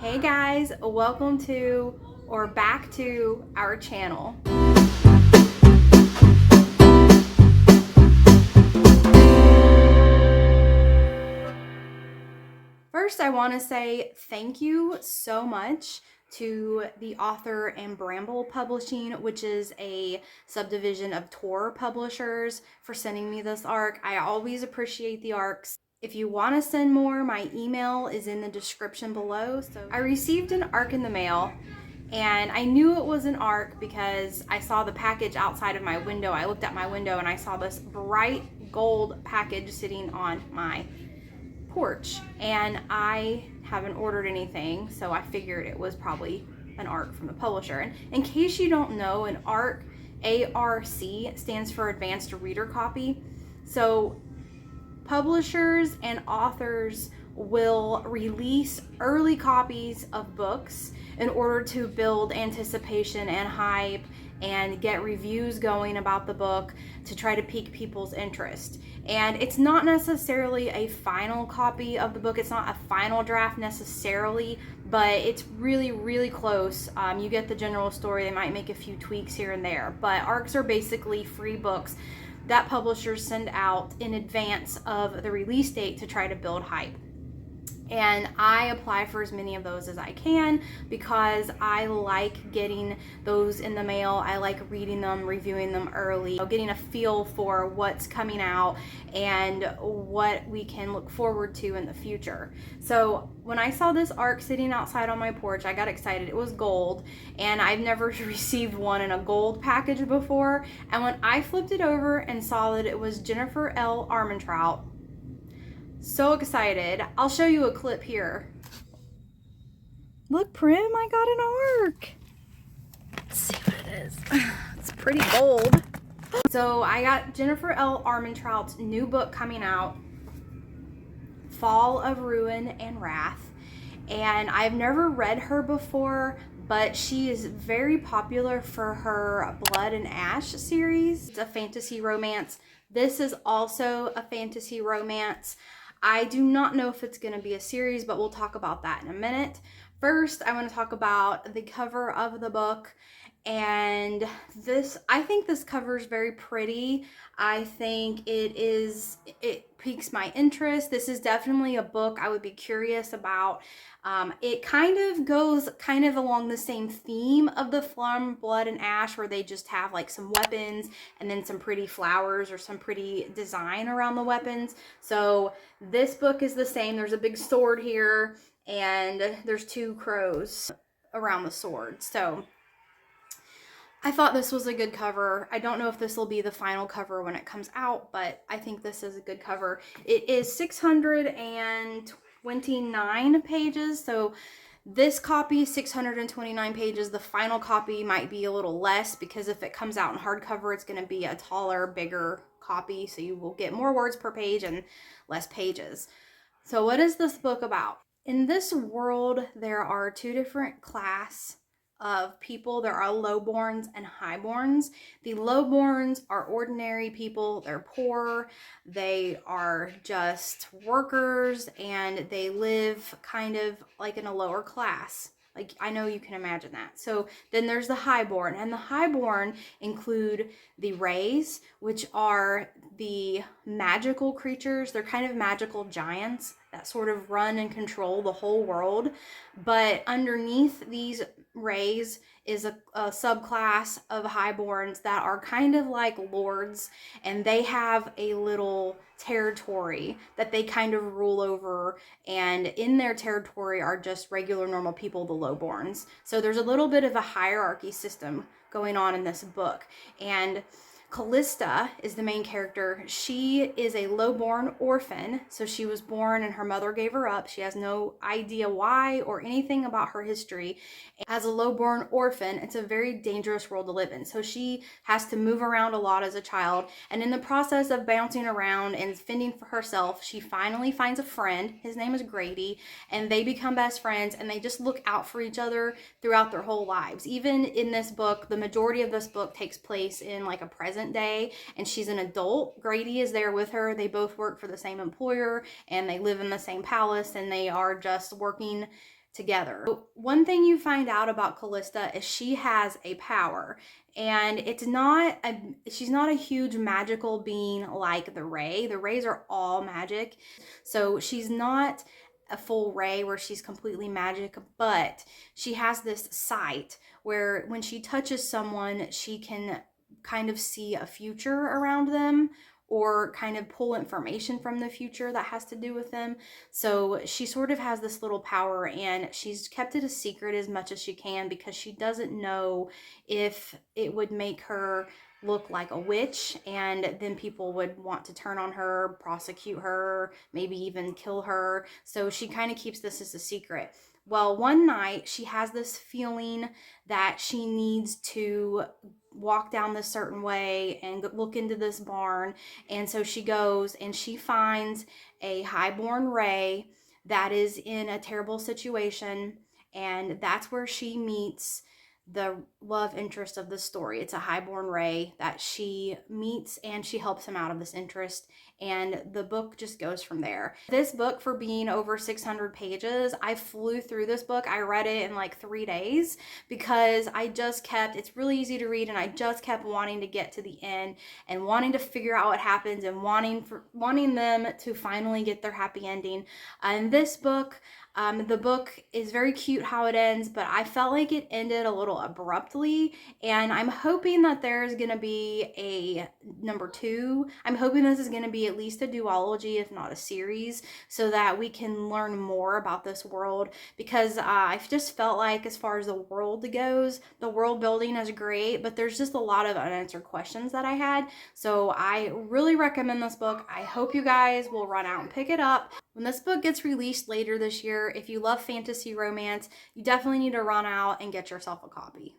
Hey guys, welcome to or back to our channel. First, I want to say thank you so much to the author and Bramble Publishing, which is a subdivision of Tor Publishers, for sending me this ARC. I always appreciate the ARCs. If you want to send more, my email is in the description below. So I received an ARC in the mail, and I knew it was an ARC because I saw the package outside of my window. I looked at my window and I saw this bright gold package sitting on my porch, and I haven't ordered anything, so I figured it was probably an ARC from the publisher. And in case you don't know, an ARC, A-R-C, stands for Advanced Reader Copy. So publishers and authors will release early copies of books in order to build anticipation and hype and get reviews going about the book to try to pique people's interest. And it's not necessarily a final copy of the book. It's not a final draft necessarily, but it's really, really close. You get the general story. They might make a few tweaks here and there, but ARCs are basically free books that publishers send out in advance of the release date to try to build hype. And I apply for as many of those as I can because I like getting those in the mail. I like reading them, reviewing them early, getting a feel for what's coming out and what we can look forward to in the future. So when I saw this ARC sitting outside on my porch, I got excited. It was gold, and I've never received one in a gold package before. And when I flipped it over and saw that it was Jennifer L. Armentrout, so excited. I'll show you a clip here. Look, Prim, I got an ARC. Let's see what it is. It's pretty bold. So I got Jennifer L. Armentrout's new book coming out, Fall of Ruin and Wrath. And I've never read her before, but she is very popular for her Blood and Ash series. It's a fantasy romance. This is also a fantasy romance. I do not know if it's going to be a series, but we'll talk about that in a minute. First, I want to talk about the cover of the book. And I think this cover is very pretty. I think it piques my interest. This is definitely a book I would be curious about. It kind of goes along the same theme of the Flum, Blood, and Ash, where they just have like some weapons and then some pretty flowers or some pretty design around the weapons. So this book is the same. There's a big sword here, and there's two crows around the sword. So I thought this was a good cover. I don't know if this will be the final cover when it comes out, but I think this is a good cover. It is 629 pages, so this copy is 629 pages. The final copy might be a little less because if it comes out in hardcover, it's going to be a taller, bigger copy, so you will get more words per page and less pages. So what is this book about? In this world, there are two different classes of people. There are lowborns and highborns. The lowborns are ordinary people. They're poor. They are just workers, and they live kind of like in a lower class. Like, I know you can imagine that. So then there's the highborn, and the highborn include the rays, which are the magical creatures. They're kind of magical giants that sort of run and control the whole world. But underneath these rays is a subclass of highborns that are kind of like lords, and they have a little territory that they kind of rule over, and in their territory are just regular normal people, the lowborns. So there's a little bit of a hierarchy system going on in this book. And Callista is the main character. She is a lowborn orphan. So she was born and her mother gave her up. She has no idea why or anything about her history. As a lowborn orphan, it's a very dangerous world to live in. So she has to move around a lot as a child. And in the process of bouncing around and fending for herself, she finally finds a friend. His name is Grady. And they become best friends, and they just look out for each other throughout their whole lives. Even in this book, the majority of this book takes place in like a present day, and she's an adult. Grady is there with her. They both work for the same employer, and they live in the same palace, and they are just working together. One thing you find out about Callista is she has a power, and she's not a huge magical being like the Ray. The Rays are all magic, so she's not a full Ray where she's completely magic, but she has this sight where when she touches someone, she can kind of see a future around them or kind of pull information from the future that has to do with them. So she sort of has this little power, and she's kept it a secret as much as she can because she doesn't know if it would make her look like a witch, and then people would want to turn on her, prosecute her, maybe even kill her. So she kind of keeps this as a secret. Well, one night she has this feeling that she needs to walk down this certain way and look into this barn. And so she goes and she finds a highborn Ray that is in a terrible situation. And that's where she meets the love interest of the story. It's a highborn Ray that she meets, and she helps him out of this interest, and the book just goes from there. This book, for being over 600 pages, I flew through this book. I read it in like 3 days because it's really easy to read, and I just kept wanting to get to the end and wanting to figure out what happens and wanting them to finally get their happy ending. And this book, the book is very cute how it ends, but I felt like it ended a little abruptly, and I'm hoping that there's going to be a number 2. I'm hoping this is going to be at least a duology, if not a series, so that we can learn more about this world, because I just felt like, as far as the world goes, the world building is great, but there's just a lot of unanswered questions that I had. So I really recommend this book. I hope you guys will run out and pick it up. When this book gets released later this year, if you love fantasy romance, you definitely need to run out and get yourself a copy.